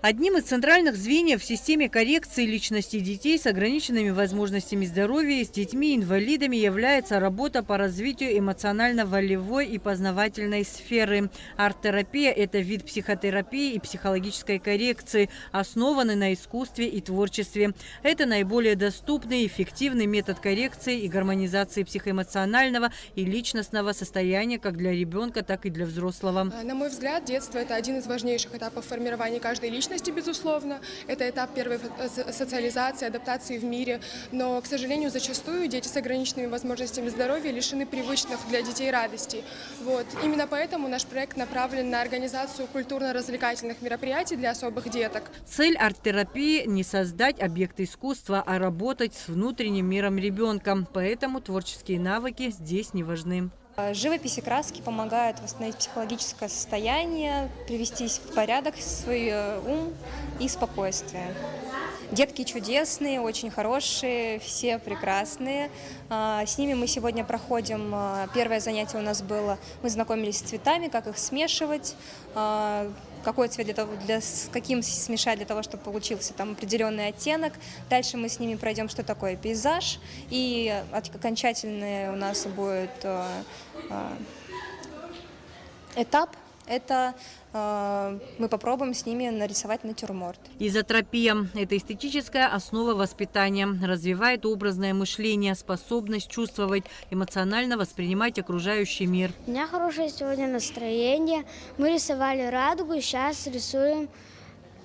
Одним из центральных звеньев в системе коррекции личности детей с ограниченными возможностями здоровья и с детьми-инвалидами является работа по развитию эмоционально-волевой и познавательной сферы. Арт-терапия – это вид психотерапии и психологической коррекции, основанный на искусстве и творчестве. Это наиболее доступный и эффективный метод коррекции и гармонизации психоэмоционального и личностного состояния как для ребенка, так и для взрослого. На мой взгляд, детство – это один из важнейших этапов формирования каждой личности, безусловно. Это этап первой социализации, адаптации в мире. Но, к сожалению, зачастую дети с ограниченными возможностями здоровья лишены привычных для детей радостей. Именно поэтому наш проект направлен на организацию культурно-развлекательных мероприятий для особых деток. Цель арт-терапии – не создать объект искусства, а работать с внутренним миром ребенка. Поэтому творческие навыки здесь не важны. Живопись и краски помогают восстановить психологическое состояние, привести в порядок свой ум и спокойствие. Детки чудесные, очень хорошие, все прекрасные. С ними мы сегодня проходим, первое занятие у нас было, мы знакомились с цветами, как их смешивать, какой цвет с каким смешать для того, чтобы получился там определенный оттенок. Дальше мы с ними пройдем, что такое пейзаж, и окончательный у нас будет этап. Это мы попробуем с ними нарисовать натюрморт. Изотропия – это эстетическая основа воспитания. Развивает образное мышление, способность чувствовать, эмоционально воспринимать окружающий мир. У меня хорошее сегодня настроение. Мы рисовали радугу, и сейчас рисуем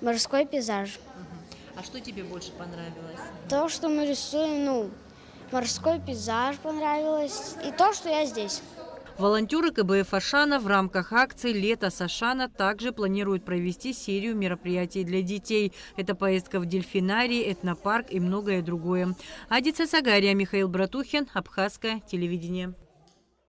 морской пейзаж. А что тебе больше понравилось? То, что мы рисуем, морской пейзаж понравилось, и то, что я здесь. Волонтеры КБФ Ашана в рамках акции «Лето с Ашана» также планируют провести серию мероприятий для детей. Это поездка в дельфинарий, этнопарк и многое другое. Адица Сагария, Михаил Братухин, Абхазское телевидение.